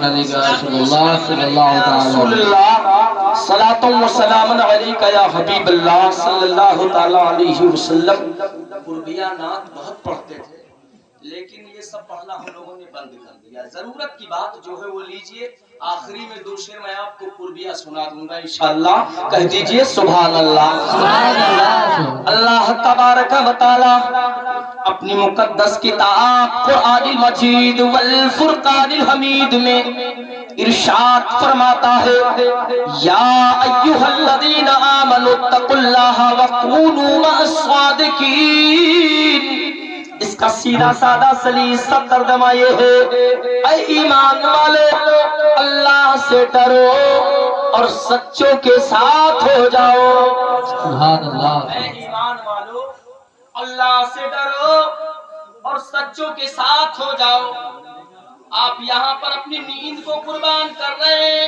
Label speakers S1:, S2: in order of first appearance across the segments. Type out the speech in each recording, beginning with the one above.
S1: رسول اللہ صلی اللہ تعالی
S2: صلاۃ و سلام علیکہ یا حبیب اللہ صلی اللہ تعالی علیہ وسلم۔ قربیہ نعت بہت پڑھتے تھے لیکن یہ سب پڑھنا ہم لوگوں نے بند کر دیا۔ ضرورت کی بات جو ہے وہ لیجئے، آخری میں دو شعر میں آپ کو قربیہ سنا دوں گا انشاءاللہ، کہہ دیجئے سبحان اللہ۔ اللہ تبارک و تعالی اپنی مقدس کتاب قرآن المجید والفرقان الحمید میں ارشاد فرماتا ہے، یا ایھا الذین آمنوا اتقوا اللہ وکونوا مع الصادقین۔ اس کا سیدھا سادہ سلیسا ترجمہ یہ ہے، اے ایمان والو اللہ سے ڈرو اور سچوں کے ساتھ ہو جاؤ۔
S1: سبحان اللہ۔
S2: اے ایمان والو اللہ سے ڈرو اور سچوں کے ساتھ ہو جاؤ۔ آپ یہاں پر اپنی نیند کو قربان کر رہے ہیں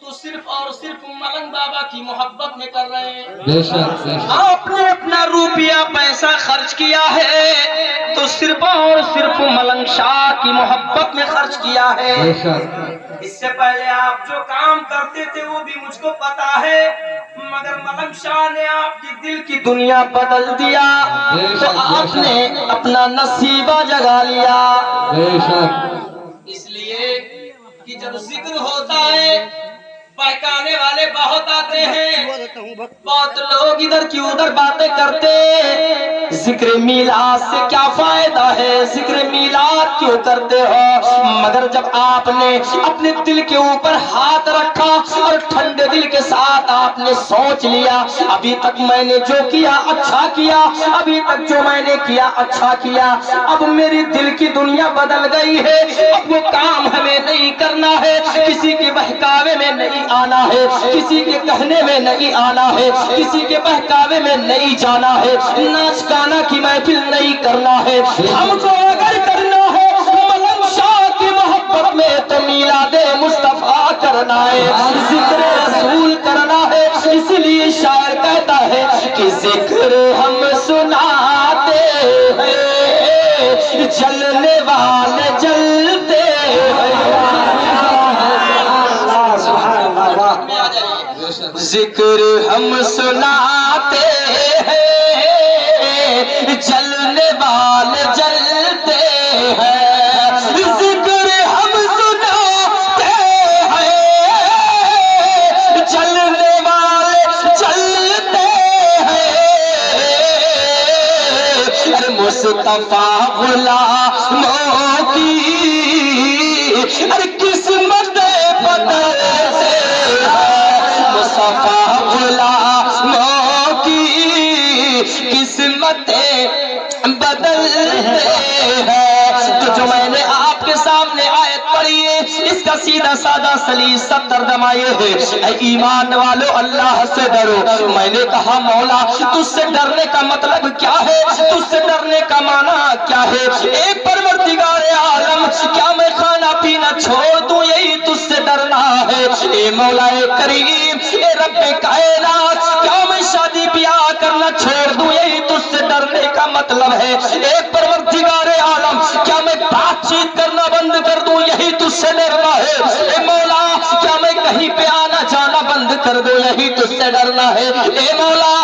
S2: تو صرف اور صرف ملنگ بابا کی محبت میں کر رہے ہیں۔
S1: بے شک بے شک۔
S2: آپ نے اپنا روپیہ پیسہ خرچ کیا ہے تو صرف اور صرف ملنگ شاہ کی محبت میں خرچ کیا ہے۔
S1: بے شک۔
S2: اس سے پہلے آپ جو کام کرتے تھے وہ بھی مجھ کو پتا ہے، مگر ملنگ شاہ نے آپ کی دل کی دنیا بدل دیا تو آپ نے اپنا نصیبہ جگا لیا۔
S1: بے شک۔
S2: اس لیے کہ جب ذکر ہوتا ہے بہکانے والے بہت آتے ہیں، بہت لوگ ادھر کی ادھر باتیں کرتے، ذکر میلاد سے کیا فائدہ ہے، ذکر میلاد کیوں کرتے ہو؟ مگر جب آپ نے اپنے دل کے اوپر ہاتھ رکھا اور ٹھنڈے دل کے ساتھ آپ نے سوچ لیا، ابھی تک میں نے جو کیا اچھا کیا، ابھی تک جو میں نے کیا اچھا کیا، اب میری دل کی دنیا بدل گئی ہے، اب وہ کام ہمیں نہیں کرنا ہے، کسی کے بہکاوے میں نہیں آنا ہے، کسی کے کہنے میں نہیں آنا ہے، کسی کے بہکاوے میں نہیں جانا ہے، ناچ گانا کی محفل نہیں کرنا ہے۔ ہم کو اگر کرنا ہے ملنگ شاہ کی محبت میں تو میلاد مصطفیٰ کرنا ہے، ذکر رسول کرنا ہے۔ اس لیے شاعر کہتا ہے کہ ذکر ہم سناتے ہیں جلنے والے جلتے ہیں۔ ذکر ہم سناتے ہیں جلنے والے جلتے ہیں، ذکر ہم سناتے ہیں جلنے والے جلتے ہیں۔ مصطفیٰ غلاموں کی قسمت بدل سے مصطفیٰ غلاموں کی قسمتیں بدلتے ہیں۔ تو جو میں نے آپ کے سامنے آیت پڑھی ہے اس کا سیدھا سادہ سلیسا ترجمہ یہ ہے، اے ایمان والو اللہ سے ڈرو۔ میں نے کہا مولا تجھ سے ڈرنے کا مطلب کیا ہے، تجھ سے ڈرنے کا معنی کیا ہے؟ اے پروردگار عالم کیا میں کھانا پینا چھوڑ دوں یہی تجھ سے ڈرنا ہے؟ اے مولا کریم اے رب کائنات کیا میں شادی بیاہ کرنا چھوڑ دوں یہی تجھ سے ڈرنے کا مطلب ہے؟ اے پروردگار عالم کیا میں بات چیت کرنا بند کر دوں یہی تجھ سے ڈرنا ہے؟ اے مولا کیا میں کہیں پہ آنا جانا بند کر دوں یہی تجھ سے ڈرنا ہے؟ اے مولا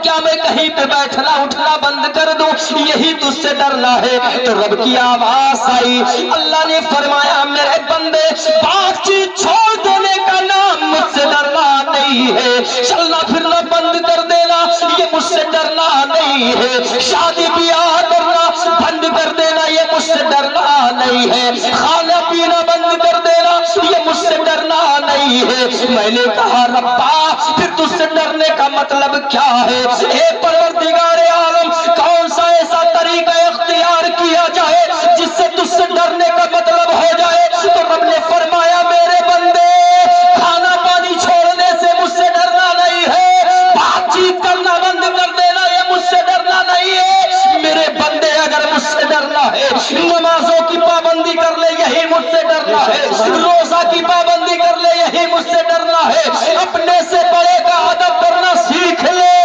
S2: کیا میں کہیں پہ بیٹھنا اٹھنا بند کر دوں یہی تجھ سے ڈرنا ہے؟ تو رب کی آواز آئی، اللہ نے فرمایا میرے بندے بات چیت چھوڑ دینے کا نام مجھ سے ڈرنا نہیں ہے، چلنا پھرنا بند کر دینا یہ مجھ سے ڈرنا نہیں ہے، شادی بیاہ کرنا بند کر دینا یہ مجھ سے ڈرنا نہیں ہے، کھانا پینا بند کر دینا یہ مجھ سے ڈرنا نہیں ہے۔ میں نے کہا ربا پھر تجھ سے ڈرنے کا مطلب کیا ہے؟ اے پروردگار عالم کون سا ایسا طریقہ اختیار کیا جائے جس سے تجھ سے ڈرنے کا مطلب ہو جائے؟ تو رب نے فرمایا میرے بندے کھانا پانی چھوڑنے سے مجھ سے ڈرنا نہیں ہے، بات چیت کرنا بند کر دینا یہ مجھ سے ڈرنا نہیں ہے۔ میرے بندے اگر مجھ سے ڈرنا ہے نمازوں کی پابندی کر لے یہی مجھ سے ڈرنا ہے، روزہ کی پابندی کر لے یہی مجھ سے ڈرنا ہے، اپنے سے بڑے کا ادب کرنا سیکھ لے،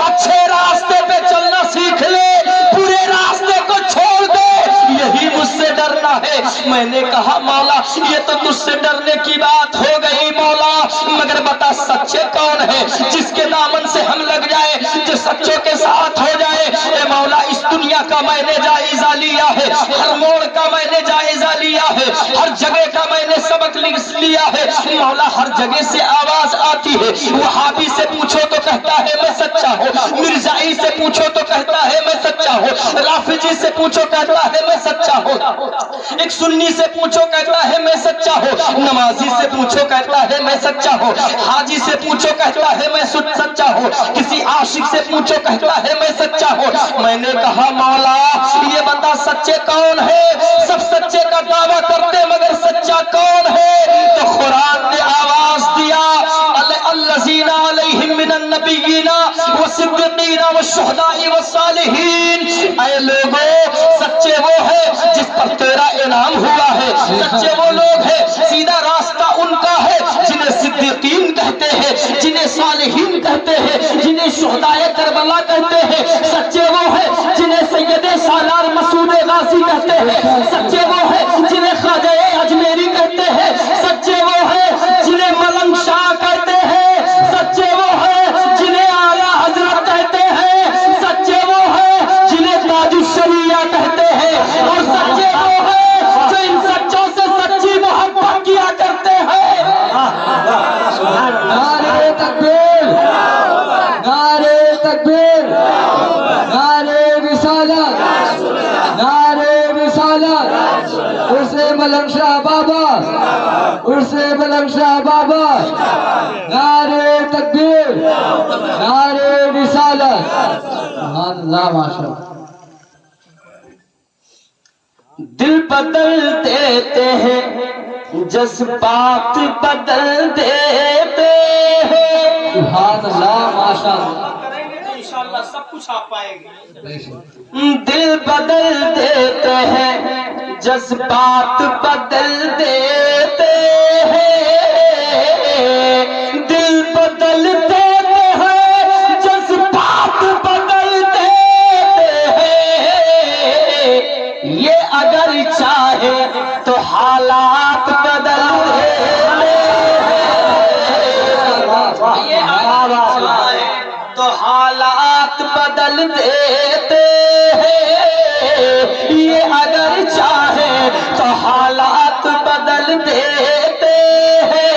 S2: اچھے راستے پہ چلنا سیکھ لے، برے راستے کو چھوڑ دے یہی مجھ سے ڈرنا ہے۔ میں نے کہا مولا یہ تو تجھ سے ڈرنے کی بات ہو گئی مولا، مگر بتا سچے کون ہے جس کے دامن سے ہم لگ جائے، جو سچوں کے ساتھ ہو جائے۔ اے مولا اس دنیا کا میں نے جائزہ لیا ہے، ہر موڑ کا میں نے جائزہ لیا ہے، ہر جگہ کا میں نے سبق لیا ہے مولا، ہر جگہ سے آواز آتی ہے، وہابی سے پوچھو تو کہتا ہے میں سچا ہوں، مرزائی سے پوچھو تو کہتا ہے میں سچا ہوں، رافضی سے پوچھو کہتا ہے میں سچا ہوں، ایک سنی سے پوچھو کہتا ہے میں سچا ہوں، نمازی سے پوچھو کہتا ہے میں سچا ہوں، حاجی سے پوچھو کہتا ہے میں سچا ہوں، کسی عاشق سے پوچھو کہتا ہے میں سچا ہوں۔ میں نے کہا مولا یہ بتا سچے کون ہے؟ سب سچے کا دعویٰ کرتے مگر سچا کون ہے؟ تو قرآن نے آواز دیا الذین علیہم من النبیین والصدیقین والشہداء والصالحین، اے لوگوں سچے وہ ہے جس پر تیرا انعام ہوا ہے، سچے وہ لوگ ہیں سیدھا راستہ ان کا ہے جنہیں صدیقین کہتے ہیں، جنہیں صالحین کہتے ہیں، جنہیں شہداء کربلا کہتے ہیں، سچے وہ ہیں جنہیں سید سالار مسعود غازی کہتے ہیں، سچے وہ ہیں جنہیں خواجہ اجمیری کہتے ہیں، سچے وہ ہیں جنہیں ملنگ شاہ کہتے ہیں، سچے وہ ہیں جنہیں اعلیٰ حضرت کہتے ہیں، سچے وہ ہیں جنہیں تاج الشریعہ کہتے ہیں، اور سچے وہ ہیں جو ان سچوں سے سچی محبت کیا کرتے ہیں۔
S1: نعرہ تکبیر، نعرہ تکبیر، نعرہ رسالت، نعرہ رسالت، عرس ملنگ شاہ بابا، عرس ملنگ شاہ بابا، نعرہ تکبیر، نعرہ رسالت، سبحان اللہ ماشاء اللہ۔
S2: دل بدل دیتے ہیں جذبات بدل دیتے ہیں،
S1: سبحان اللہ ماشاء اللہ۔
S3: کریں گے تو انشاءاللہ سب کچھ آپ پائیں گے۔
S2: دل بدل دیتے ہیں جذبات بدل دیتے ہیں، دل بدل دیتے ہیں جذبات بدل دیتے ہیں، یہ اگر چاہے تو حالات بدل دیتے ہیں، یہ اگر چاہے تو حالات بدل دیتے ہیں، یہ اگر چاہے تو حالات بدل دیتے ہیں۔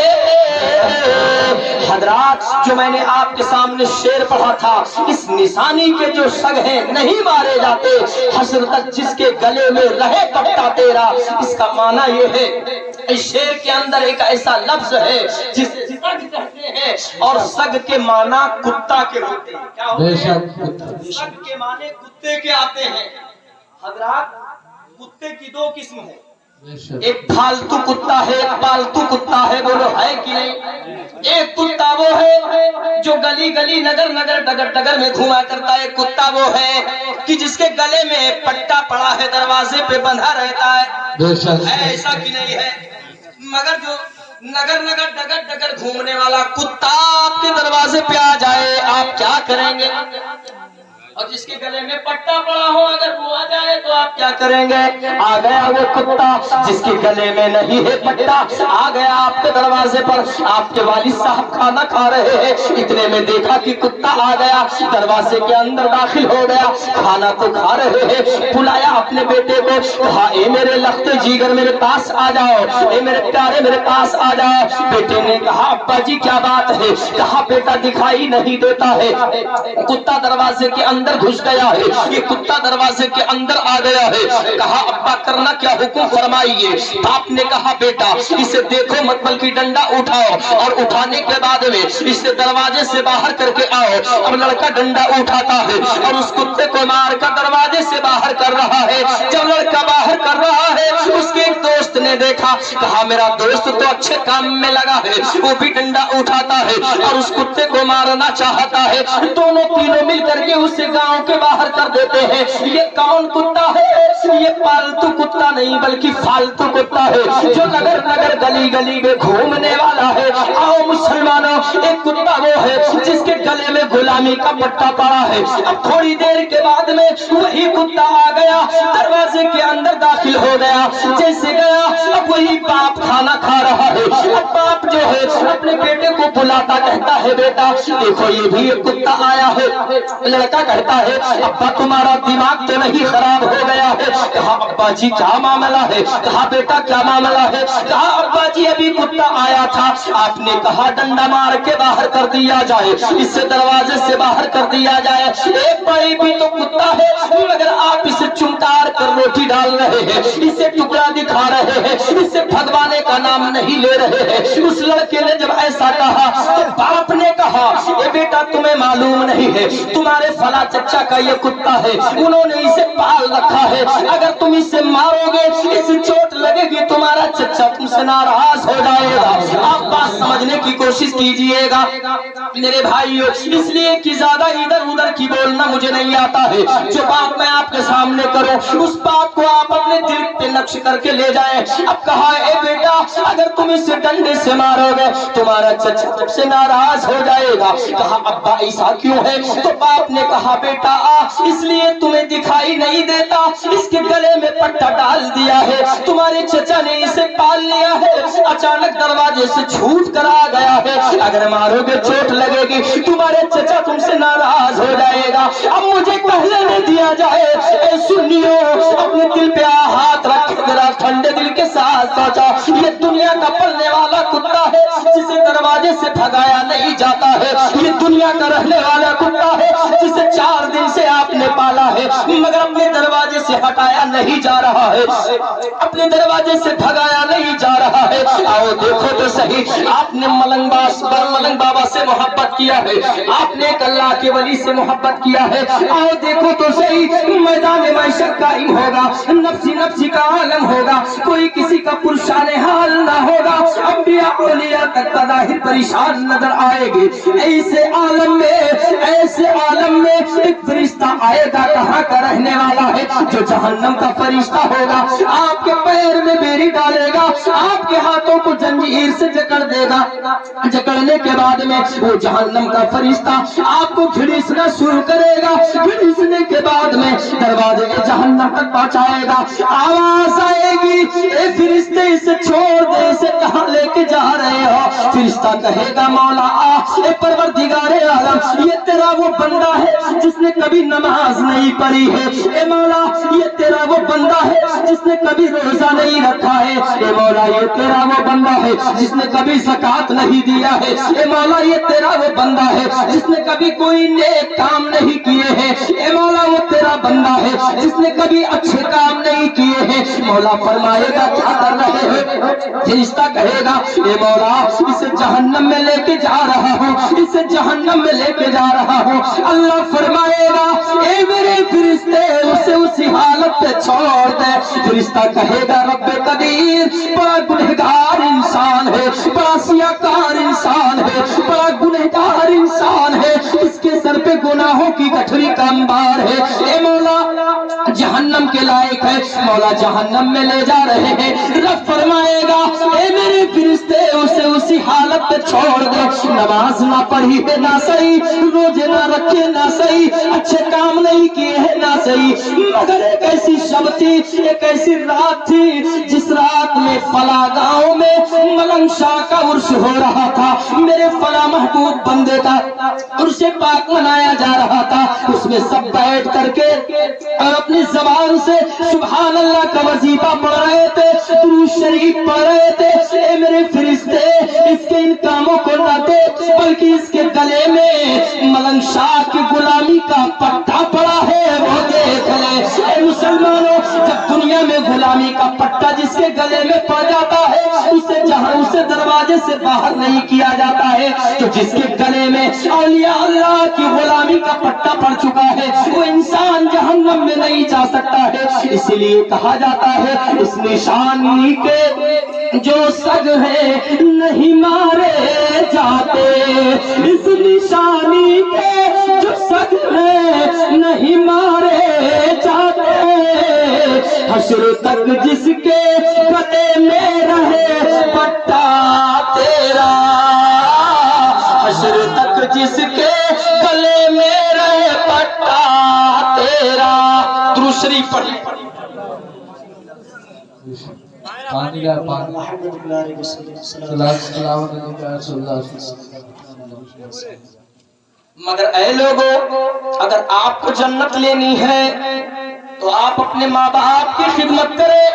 S2: حضرات جو میں نے آپ کے سامنے شعر پڑھا تھا، اس نشانی کے جو سگ ہیں نہیں مارے جاتے، حشر تک جس کے گلے میں رہے پٹا تیرا، اس کا معنی یہ ہے اس شعر کے اندر ایک ایسا لفظ ہے جس سگ کہتے ہیں، اور سگ کے معنی کتا کے ہوتے ہیں۔ کیا ہوتے
S1: بے
S2: ہیں؟
S1: شک
S3: سگ کے معنی کتے کے آتے ہیں۔ حضرات کتے کی دو قسم ہیں،
S1: بے شک
S2: ایک پھالتو کتا ہے، ایک پالتو کتا ہے، بولو ہے کہ نہیں؟ ایک کتا وہ ہے جو گلی گلی نگر نگر ڈگر ڈگر میں گھوما کرتا ہے، ایک کتا وہ ہے کہ جس کے گلے میں پٹا پڑا ہے، دروازے پہ بندھا رہتا ہے،
S1: بے شک
S2: ہے ایسا کہ نہیں ہے؟ مگر جو نگر نگر ڈگر ڈگر گھومنے والا کتا آپ کے دروازے پہ آ جائے آپ کیا کریں گے؟ اور جس کے گلے میں پٹا پڑا ہو اگر وہ آ جائے تو آپ کیا کریں گے؟ آ گیا وہ کتا جس کے گلے میں نہیں ہے پٹا، آ گیا آپ کے دروازے پر، آپ کے والد صاحب کھانا کھا رہے ہیں، اتنے میں دیکھا کہ کتا آ گیا، دروازے کے اندر داخل ہو گیا، کھانا تو کھا رہے ہیں، بلایا اپنے بیٹے کو، کہا اے میرے لخت جیگر میرے پاس آ جاؤ، اے میرے پیارے میرے پاس آ جاؤ۔ بیٹے نے کہا ابا جی کیا بات ہے؟ کہا بیٹا دکھائی نہیں دیتا ہے، کتا دروازے کے اندر گھس گیا ہے، یہ کتا دروازے کے اندر آ گیا ہے۔ کہا ابا کرنا کیا حکم فرمائیے؟ باپ نے کہا بیٹا اسے دیکھو مت بلکہ ڈنڈا اٹھاؤ، اور اٹھانے کے بعد میں اسے دروازے سے باہر کر کے آؤ۔ اب لڑکا ڈنڈا اٹھاتا ہے اور اس کتے کو مار کر دروازے سے باہر کر رہا ہے۔ جب لڑکا باہر کر رہا ہے اس کے ایک دوست نے دیکھا، کہا میرا دوست تو اچھے کام میں لگا ہے، وہ بھی ڈنڈا اٹھاتا ہے اور اس کتے کو مارنا چاہتا ہے، دونوں تینوں مل کر کے اسے गांव के बाहर कर देते हैं। ये कौन कुत्ता है? ये पालतू कुत्ता नहीं बल्कि फालतू कुत्ता है जो नगर नगर गली गली में घूमने वाला है। आओ मुसलमानों, एक कुत्ता वो है जिसके गले में गुलामी का पट्टा पड़ा है। अब थोड़ी देर के बाद में वही कुत्ता आ गया, दरवाजे के अंदर दाखिल हो गया। जैसे गया, अब वही बाप खाना खा रहा है। अब बाप जो है अपने बेटे को बुलाता, कहता है बेटा देखो ये भी एक कुत्ता आया है। लड़का कहता है अब्बा तुम्हारा दिमाग तो नहीं खराब हो गया है? कहा अब्बा जी क्या मामला है? कहा बेटा क्या मामला है? कहा अब्बा जी अभी कुत्ता आया था, आपने कहा डंडा मार के बाहर कर दिया जाए, इससे दरवाजे से बाहर कर दिया जाए। एक बड़ी भी तो कुत्ता है मगर आप इसे चुमकार कर रोटी डाल रहे हैं, इसे टुकड़ा दिखा रहे हैं, इससे भगवाने का नाम नहीं ले रहे हैं। उस लड़के ने जब ऐसा कहा तो बाप ने कहा ये बेटा तुम्हें मालूम नहीं है तुम्हारे फला चचा का ये कुत्ता है, उन्होंने इसे पाल रखा है, अगर तुम इसे मारोगे इसे चोट लगेगी, तुम्हारा चचा तुमसे नाराज हो जाएगा। आप बात समझने की कोशिश कीजिएगा मेरे भाइयों, इसलिए कि ज्यादा इधर उधर की बोलना मुझे नहीं आता है। जो बात मैं आपके सामने करूं उस बात को आप अपने दिल पे नक्श करके ले जाएं। अब कहा ए बेटा अगर तुम इसे डंडे से मारोगे तुम्हारा चचा तुमसे नाराज हो जाएगा। कहा अब्बा ऐसा क्यों है? तो बाप ने कहा बेटा इसलिए तुम्हें दिखाई नहीं देता, इसके गले में पट्टा डाल दिया है, तुम्हारे चचा ने इसे पाल लिया है, अचानक दरवाजे से छूट कर आ गया है, अगर मारोगे चोट लगेगी, तुम्हारे चचा तुमसे नाराज हो जाएगा। अब मुझे कहने नहीं दिया जाए। ए सुनियो, अपने दिल पे हाथ रख जरा ठंडे दिल के साथ सोचो, ये दुनिया का पलने वाला कुत्ता है जिसे दरवाजे से भगाया नहीं जाता है, ये दुनिया का रहने वाला कुत्ता है जिसे 4 दिन से आपने पाला है मगर अपने दरवाजे से हटाया नहीं जा रहा है, अपने दरवाजे से भगाया नहीं जा रहा है। आओ देखो तो सही, आपने मलंग बाबा से मोहब्बत किया है, आपने अल्लाह के वली से मोहब्बत किया है। आओ देखो तो सही, मैदान महशर कायम होगा, नफ्सी नफ्सी का आलम होगा, कोई किसी का पुरशाने हाल ना होगा, अंबिया औलिया तक तदाहिर परेशान नजर आएगी। ऐसे आलम में एक फरिश्ता आएगा, कहाँ का रहने वाला है? जो जहन्नम का फरिश्ता होगा, आपके पैर में बेड़ी डालेगा, आपके हाथों को जंजीर से जकड़ देगा, जकड़ने के बाद में वो जहन्नम का फरिश्ता आपको घिड़ीसना शुरू करेगा, घिड़ीसने के बाद में दरवाजे जहन्नम तक पहुंचाएगा। आवाज आएगी ए फरिश्ते इसे छोड़ दे, इसे कहाँ लेके जा रहे हो? फरिश्ता कहेगा मौला ए परवरदिगारे आलम, ये तेरा वो बंदा है जिसने कभी नमाज नहीं पढ़ी है, ए मौला ये तेरा वो बंदा है जिसने कभी रोजा नहीं रखा है, ए मौला ये तेरा वो बंदा है जिसने कभी ज़कात नहीं दिया है, ए मौला ये तेरा वो बंदा है जिसने कभी कोई नेक काम नहीं किए हैं, ए मौला वो तेरा बंदा है जिसने कभी अच्छे काम नहीं किए हैं। मौला फरमाएगा क्या कर रहे हो? फरिश्ता कहेगा ए मौला इसे जहन्नम में लेके जा रहा हूँ, इसे जहन्नम में लेके जा रहा हूँ। अल्लाह फरमाएगा ए मेरे फरिश्ते उसे उसी हालत पे छोड़ दे। फरिश्ता कहेगा रब्बे कदीर बड़ा गुनहगार इंसान है, बड़ा सियाकार इंसान है, बड़ा गुनहगार इंसान है, इसके सर पे गुनाहों की गठरी का अंबार है, ए मौला जहन्नम के लायक है। मौला जहन्नम में ले जा रहे हैं, रब फरमाएगा ए मेरे फरिश्ते उसे उसी हालत पे छोड़ दे, नमाज ना पढ़ी है ना सही, रोजे ना रखे ना सही, अच्छे काम नहीं किए हैं ना सही, मगर एक ऐसी शब थी, एक ऐसी रात थी जिस रात में फला गांव में मलंग शाह का उर्स हो रहा था, मेरे फला महबूब बंदे का उर्स पाक मनाया जा रहा था। उसमें सब बैठ करके और अपनी जबान से सुभान अल्लाह का वजीफा पढ़ रहे थे, दुरूद शरीफ पढ़ रहे थे। ए मेरे फरिश्ते इसके इन कामों को न देख, बल्कि इसके गले में मलंग शाह की गुलामी का पट्टा पड़ा है वो देख ले। ए मुसलमानों, जब दुनिया में गुलामी का पट्टा जिसके गले में पड़ जाता है उसे दरवाजे से बाहर नहीं किया जाता है, तो जिसके गले में औलिया अल्लाह की गुलामी का पट्टा पड़ चुका है वो इंसान जहन्नम में नहीं जा सकता है। इसलिए कहा जाता है इस निशानी के जो सग है नहीं मारे जाते, इस निशानी के जो सग में नहीं मारे जाते, हश्र तक जिसके गले में रहे पट्टा तेरा, हश्र तक जिसके गले में रहे पट्टा तेरा। दूसरी पढ़ी
S1: पानी का पानी सलाम
S2: मगर ऐ लोगों, अगर आपको जन्नत लेनी है तो आप अपने माँ बाप की खिदमत करें।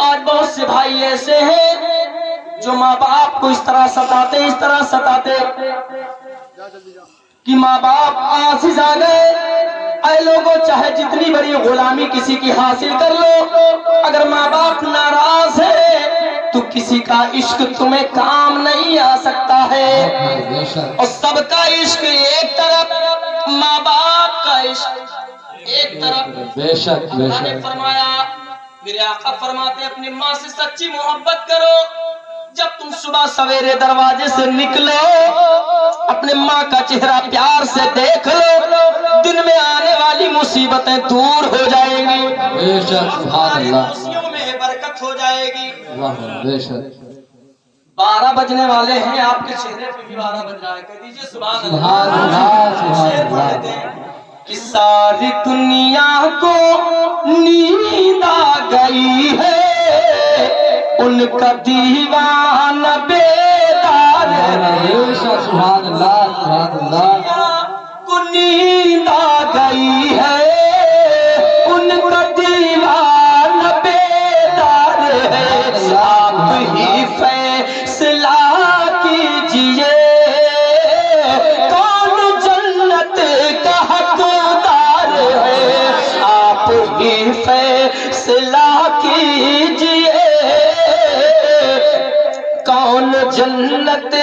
S2: आज बहुत से भाई ऐसे हैं जो माँ बाप को इस तरह सताते कि माँ बाप आजिज़ आ गए। ऐ लोगों, चाहे जितनी बड़ी गुलामी किसी की हासिल कर लो, अगर माँ बाप नाराज है तो किसी का इश्क तुम्हें काम नहीं आ सकता है। और सबका इश्क एक तरफ, माँ बाप का इश्क एक तरफ।
S1: बेशक
S2: मैंने फरमाया, मेरे आका फरमाते अपनी माँ से सच्ची मोहब्बत करो। जब तुम सुबह सवेरे दरवाजे से निकलो, अपने माँ का चेहरा प्यार से देख लो, दिन में आने वाली मुसीबतें दूर हो जाएंगी,
S1: बेशक सुभान अल्लाह,
S2: खुशियों में बरकत हो जाएगी।
S1: बेशक
S2: 12 बजने वाले हैं, आपके चेहरे पे भी 12 बज रहा है, कह दीजिए सुभान
S1: सुभान
S2: अल्लाह।
S1: अल्लाह,
S2: शेर
S1: सुभान
S2: पढ़ते हैं कि सारी दुनिया को नींद आ गई है, उनका दीवाना बेदार है।
S1: बेशक सुभान अल्लाह, सुभान अल्लाह,
S2: को नींद आ गई है, उनका दीवाना बेदार है। आप ही फैसला कीजिए, कौन जन्नत का हकदार है। आप ही फैसला कीजिए, कौन जन्नत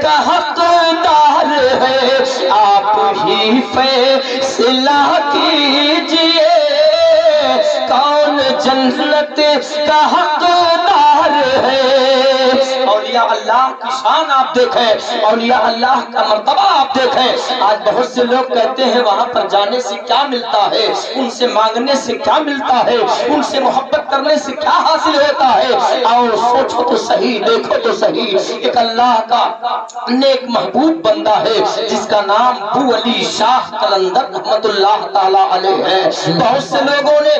S2: का हकदार है। आप ही फैसला कीजिए, कौन जन्नत का हकदार है। औलिया अल्लाह की शान आप देखें, औलिया अल्लाह का मर्तबा आप देखें। आज बहुत से लोग कहते हैं वहां पर जाने से क्या मिलता है, उनसे मांगने से क्या मिलता है, उनसे मोहब्बत करने से क्या हासिल होता है। आओ सोचो तो सही, देखो तो सही। एक अल्लाह का नेक महबूब बंदा है जिसका नाम बू अली शाह कलंदर रहमतुल्लाह ताला अलैह है। बहुत से लोगों ने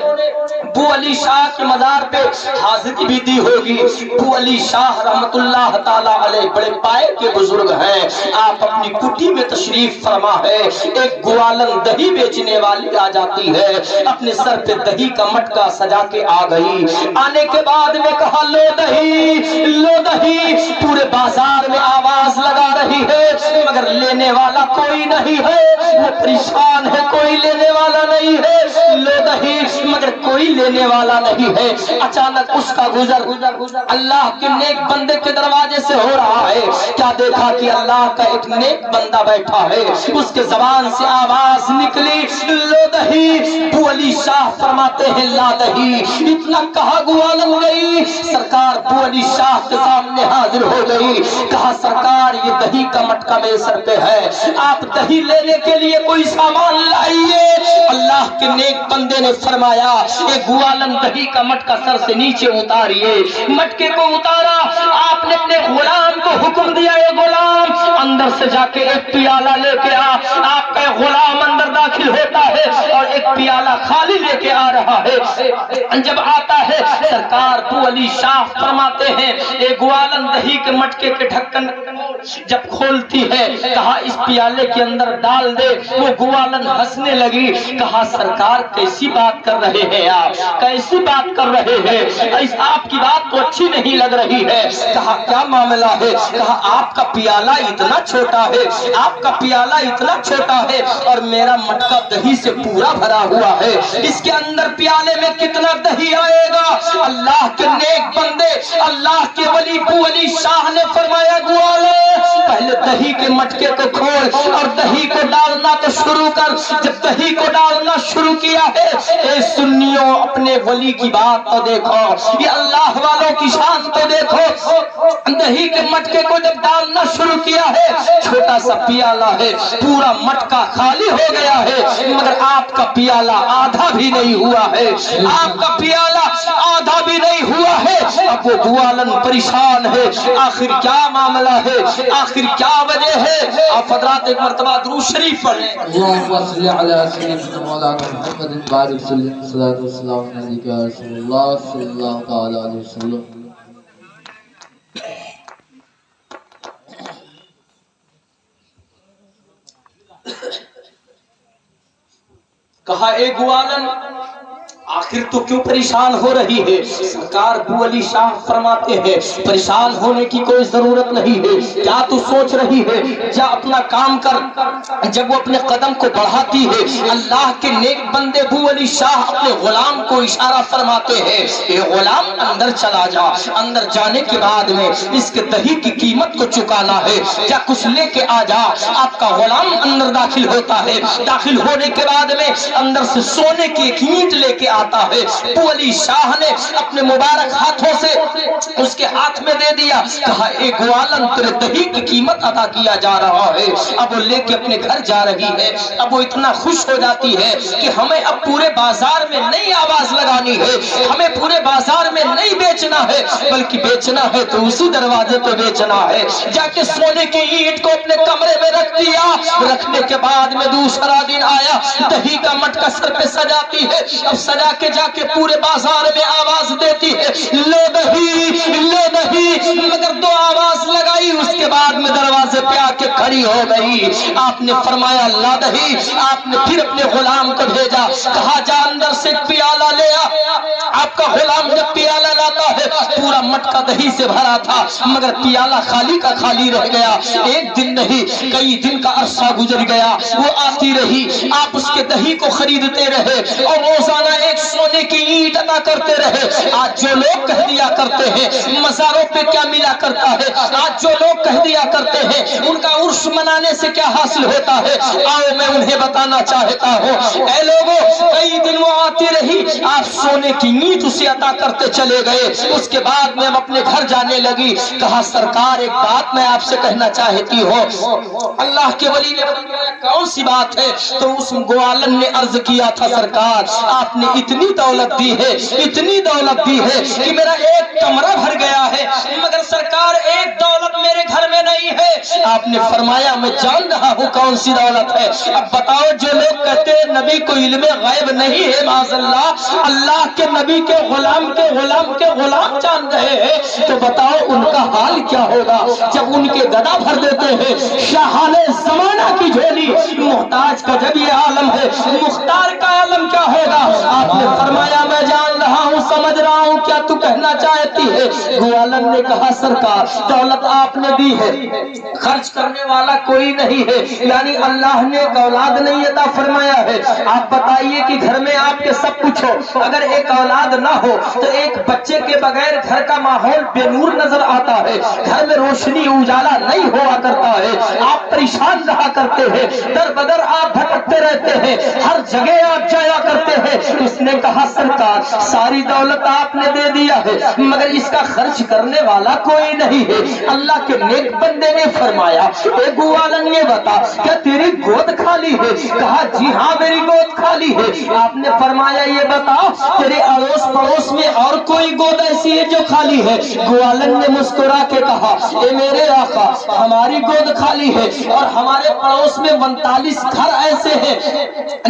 S2: बू अली शाह के मजार पे हाजिरी भी दी होगी। बू अली शाह रहमतुल्लाह ताला अलैह बड़े पाए के बुजुर्ग हैं। आप अपनी कुटी में तशरीफ फरमा है, एक ग्वालन दही बेचने वाली आ जाती है, अपने सर पे दही का मटका सजा के आ गई। आने के बाद में कहा लो दही, लो दही। पूरे बाजार में आवाज लगा रही है, मगर लेने वाला कोई नहीं है। वो परेशान है, कोई लेने वाला नहीं है। लो दही, मगर कोई लेने वाला नहीं है। अचानक उसका गुजर अल्लाह के नेक बंदे के दरवाजे से हो रहा है। क्या देखा कि अल्लाह का एक नेक बंदा बैठा है, उसके जबान से आवाज निकली लो दही। बू अली शाह फरमाते हैं ला दही। इतना कहा गुआलन गई, सरकार बू अली शाह के सामने हाजिर हो गई। कहा सरकार ये दही का मटका मेरे सर पे है, आप दही लेने के लिए कोई सामान लाइए। अल्लाह के नेक बंदे ने फरमाया एक गुआलन दही का मटका सर से नीचे उतारिए। मटके को उतारा, आपने अपने गुलाम को हुक्म दिया ये गुलाम अंदर से जाके एक पियाला लेके आ। आपका गुलाम अंदर दाखिल होता है और एक पियाला खाली लेके आ रहा है। जब आता है सरकार बू अली शाह फरमाते हैं एक ग्वालन दही के मटके के ढक्कन जब खोलती है, कहा इस पियाले के अंदर डाल दे। वो ग्वालन हंसने लगी। कहा सरकार कैसी बात कर रहे हैं आप, कैसी बात कर रहे हैं, ऐसा आपकी बात तो अच्छी नहीं लग रही है। कहा क्या मामला है। कहा आपका पियाला इतना छोटा है, आपका पियाला इतना छोटा है और मेरा मटका दही से पूरा भरा हुआ है, इसके अंदर पियाले में कितना दही आएगा। अल्लाह के नेक बंदे, अल्लाह के वली बू अली शाह ने फरमाया ग्वाले पहले दही के मटके को खोल और दही को डालना तो शुरू कर। जब दही को डालना شروع کیا ہے۔ اے سنیوں اپنے ولی کی بات تو دیکھو، یہ اللہ والوں کی شان تو دیکھو۔ دہی کے مٹکے کو جب ڈالنا شروع کیا ہے، چھوٹا سا پیالہ ہے، پورا مٹکا خالی ہو گیا ہے، مگر آپ کا پیالہ آدھا بھی نہیں ہوا ہے، آپ کا پیالہ آدھا بھی نہیں ہوا ہے۔ اب وہ گوالن پریشان ہے، آخر کیا معاملہ ہے، آخر کیا وجہ ہے؟ آپ حضرات ایک مرتبہ درود شریف پڑھیں۔
S1: اللهم صل على سيدنا مولانا محمد وعلى وسلم الصلاة والسلام عليك يا رسول الله صلى الله تعالى عليه وسلم۔
S2: کہا اے گوالن آخر تو کیوں پریشان ہو رہی ہے؟ سرکار ابو علی شاہ فرماتے ہیں پریشان ہونے کی کوئی ضرورت نہیں ہے، کیا تو سوچ رہی ہے؟ جا اپنا کام کر۔ جب وہ اپنے قدم کو بڑھاتی ہے، اللہ کے نیک بندے ابو علی شاہ اپنے غلام کو اشارہ فرماتے ہیں، اے غلام اندر چلا جا، اندر جانے کے بعد میں اس کے دہی کی قیمت کو چکانا ہے، جا کچھ لے کے آ جا۔ آپ کا غلام اندر داخل ہوتا ہے، داخل ہونے کے بعد میں اندر سے سونے کی ایک اینٹ لے کے آتا ہے۔ ابو علی شاہ نے اپنے مبارک ہاتھوں سے اس کے ہاتھ میں دے دیا، کہا اے گوالن تیرے دہی کی قیمت ادا کیا جا رہا ہے۔ اب وہ لے کے اپنے گھر جا رہی ہے، اب وہ اتنا خوش ہو جاتی ہے کہ ہمیں اب پورے بازار میں نئی آواز لگانی ہے، ہمیں پورے بازار میں نہیں بیچنا ہے، بلکہ بیچنا ہے تو اسی دروازے پہ بیچنا ہے۔ جا کے سونے کی اینٹ کو اپنے کمرے میں رکھ دیا، رکھنے کے بعد میں دوسرا دن آیا، دہی کا مٹکا سر پہ سجاتی ہے، اب سجا کے جا کے پورے بازار میں آواز دیتی ہے، لے دہی، مگر دو آواز لگائی، اس کے بعد میں دروازے پہ آ کے کھڑی ہو گئی۔ آپ نے فرمایا لا دہی، آپ نے پھر اپنے غلام کو بھیجا، کہا جا اندر سے پیالہ لے آ۔ آپ کا غلام جب پیالہ لاتا ہے، پورا مٹکا دہی سے بھرا تھا، مگر پیالہ خالی کا خالی رہ گیا۔ ایک دن نہیں کئی دن کا عرصہ گزر گیا، وہ آتی رہی، آپ اس کے دہی کو خریدتے رہے اور روزانہ ایک سونے کی اینٹ عطا کرتے رہے۔ آج جو لوگ کہہ دیا کرتے ہیں مزاروں پہ کیا ملا کرتا ہے، آج جو لوگ کہہ دیا کرتے ہیں ان کا عرس منانے سے کیا حاصل ہوتا ہے، آؤ میں انہیں بتانا چاہتا ہوں۔ اے لوگوں، کئی دن وہ آتی رہی، آپ سونے کی اینٹ اسے عطا کرتے چلے گئے۔ اس کے بعد میں اپنے گھر جانے لگی، کہا سرکار ایک بات میں آپ سے کہنا چاہتی ہوں۔ اللہ کے ولی نے فرمایا کون سی بات ہے؟ تو اس گوالن نے عرض کیا تھا سرکار آپ نے اتنی دولت دی ہے، اتنی دولت دی ہے کہ میرا ایک کمرہ بھر گیا ہے، مگر سرکار ایک دولت میرے گھر میں نہیں ہے۔ آپ نے فرمایا میں جان رہا ہوں کون سی دولت ہے، اب بتاؤ جو لوگ کہتے ہیں نبی کو علم غیب نہیں ہے، معاذ اللہ اللہ کے نبی کے غلام کے غلام کے غلام جان رہے ہیں، تو بتاؤ ان کا حال کیا ہوگا جب ان کے گدا بھر دیتے ہیں۔ شاہان زمانہ کی جھولی، محتاج کا جب یہ عالم ہے، مختار کا عالم کیا ہوگا؟ آپ نے فرمایا میں جان رہا ہوں، سمجھ رہا ہوں کیا تو کہنا چاہتی ہے۔ گوالن نے کہا سرکار دولت آپ نے دی ہے، خرچ کرنے والا کوئی نہیں ہے، یعنی اللہ نے ایک اولاد نہیں عطا فرمایا ہے۔ آپ بتائیے کہ گھر میں آپ کے سب کچھ ہو، اگر ایک اولاد نہ ہو تو ایک بچے کے بغیر گھر کا ماحول بے نور نظر آتا ہے، گھر میں روشنی اجالا نہیں ہوا کرتا ہے، آپ پریشان رہا کرتے ہیں، در بدر آپ بھٹکتے رہتے ہیں، ہر جگہ آپ جایا کرتے ہیں۔ اس نے کہا سرکار ساری دولت آپ نے دے دیا ہے، مگر اس کا خرچ کرنے والا کوئی نہیں ہے۔ اللہ کے نیک بندے نے فرمایا اے گوالن یہ بتا کیا تیری گود خالی ہے؟ کہا جی ہاں میری گود خالی ہے۔ آپ نے فرمایا یہ بتا تیرے اڑوس پڑوس میں اور کوئی گود ایسی ہے جو خالی ہے؟ گوالن نے مسکرا کے کہا اے میرے آقا ہماری گود خالی ہے، اور ہمارے پڑوس میں 39 گھر ایسے ہیں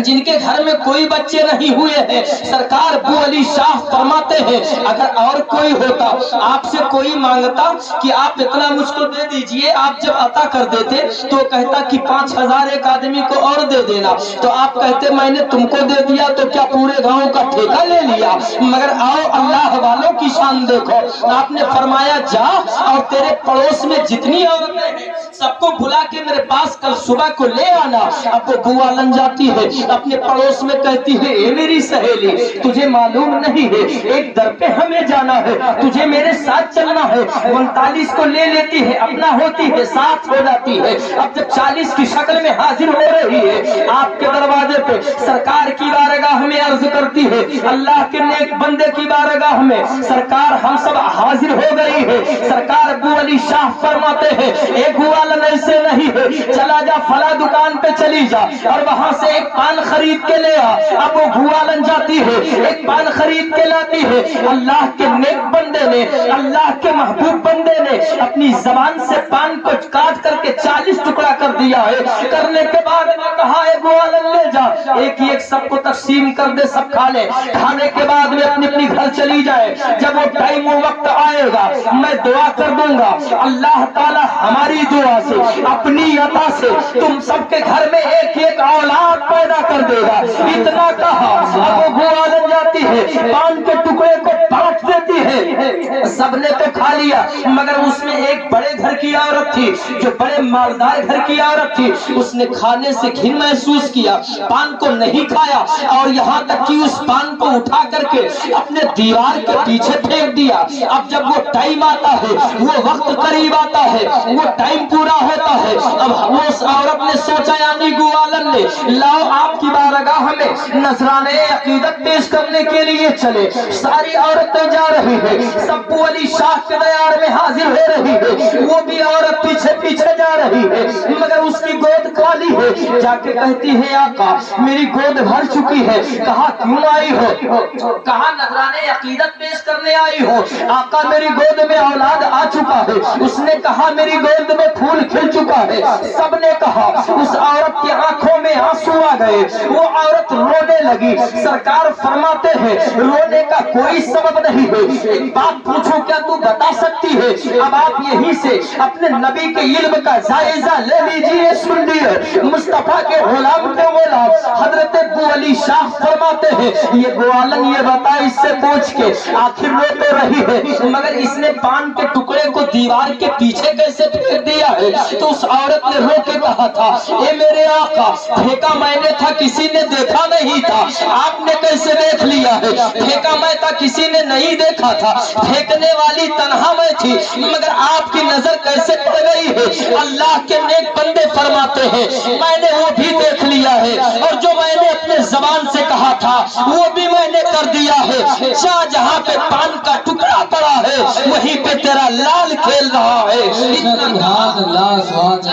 S2: جن کے گھر میں کوئی بچے نہیں ہوئے ہیں۔ سرکار ابو علی شاہ فرماتے ہیں اگر اور کوئی ہوتا آپ سے کوئی مانگتا کہ آپ اتنا مجھ کو دے دیجئے، آپ جب عطا کر دیتے تو کہتا کہ 5000 ایک آدمی کو اور دے دینا، تو آپ کہتے میں نے تم کو دے دیا تو کیا پورے گاؤں کا ٹھیکہ لے لیا؟ مگر آؤ اللہ والوں کی شان دیکھو، آپ نے فرمایا جا اور تیرے پڑوس میں جتنی عورتیں ہیں سب کو بلا کے میرے پاس کل صبح کو لے آنا۔ اب وہ گوالن جاتی ہے اپنے پڑوس میں کہتی ہے اے میری سہیلی تجھے معلوم نہیں ہے ایک در پہ ہمیں جانا ہے، تجھے میرے ساتھ چلنا ہے۔ 39 کو لے لیتی ہے، اپنا ہوتی ہے، ساتھ ہو جاتی ہے۔ اب جب 40 کی شکل میں حاضر ہو رہی رہی ہے آپ کے دروازے پہ سرکار کی بارگاہ میں عرض کرتی ہے اللہ کے نیک بندے کی بارگاہ میں سرکار ہم سب حاضر ہو گئی ہے سرکار ابو علی شاہ فرماتے ہیں ایک گوالن ایسے نہیں ہے چلا جا فلاں دکان پہ چلی جا اور وہاں سے ایک پان خرید کے لے آ اب وہ گوالن جاتی ہے ایک پان خرید کے لاتی ہے اللہ کے نیک بندے نے اللہ کے محبوب بندے نے اپنی زبان سے پان کو کاٹ کر کے 40 ٹکڑا کر دیا ہے کرنے کے بعد میں کہا ہے گوالن لے جا ایک ایک سب کو تقسیم کر دے سب کھا لے کھانے کے بعد میں اپنی اپنی گھر چلی جائے جب وہ ٹائم و وقت آئے گا میں دعا کر دوں گا اللہ تعالی ہماری دعا سے اپنی عطا سے تم سب کے گھر میں ایک ایک اولاد پیدا کر دے گا اتنا کہا اب وہ گوالن جاتی ہے پان کے ٹکڑے کو بانٹ دیتی ہے سب نے تو کھا لیا مگر اس میں ایک بڑے گھر کی عورت تھی جو بڑے مالدار گھر کی عورت تھی اس نے کھانے سے گھن محسوس کیا پان کو نہیں کھایا اور یہاں تک کہ اس پان کو اٹھا کر کے اپنے دیوار کے پیچھے پھینک دیا اب جب وہ ٹائم آتا ہے وہ وقت قریب آتا ہے وہ ٹائم پورا ہوتا ہے اب اس عورت نے سوچا یعنی گوالن نے لاؤ آپ کی بارگاہ میں نذرانے عقیدت پیش کرنے کے لیے چلے ساری عورتیں جا رہی ہیں سب ابو علی شاہ کے دیار میں حاضر ہو رہی ہے وہ بھی عورت پیچھے پیچھے جا رہی ہے مگر اس کی گود خالی ہے جا کے کہتی ہے آقا میری گود بھر چکی ہے کہا کیوں آئی ہو کہا نذرانے عقیدت پیش کرنے آئی ہو آقا میری گود میں اولاد آ چکا ہے اس نے کہا میری گود میں پھول کھل چکا ہے سب نے کہا اس عورت کی آنکھوں میں آنسو آ گئے وہ عورت رونے لگی سرکار فرماتے ہیں رونے کا کوئی سبب نہیں ہے ایک بات پوچھو کیا تو بتا سکتی ہے اب آپ یہیں سے اپنے نبی کے علم کا جائزہ لے لیجئے سن لیے مصطفیٰ کے غلام کے غلام حضرت ابو علی شاہ فرماتے ہیں یہ گوالن یہ بتا اس سے پوچھ کے آخر رو تو رہی ہے مگر اس نے پان کے ٹکڑے کو دیوار کے پیچھے کیسے پھینک دیا ہے تو اس عورت نے رو کے کہا تھا اے میرے آقا پھینکا میں نے تھا کسی نے دیکھا نہیں تھا آپ نے کیسے دیکھ لیا ہے پھینکا میں تھا کسی نے نہیں دیکھا تھا پھینکنے والی تنہا میں تھی مگر آپ کی نظر کیسے پڑ گئی ہے اللہ کے نیک بندے فرماتے ہیں میں نے وہ بھی دیکھ لیا ہے اور جو میں نے اپنے زبان سے کہا تھا وہ بھی میں نے کر دیا ہے جہاں پہ پان کا ٹکڑا پڑا ہے وہیں پہ تیرا لال کھیل رہا ہے
S1: سبحان اللہ سبحان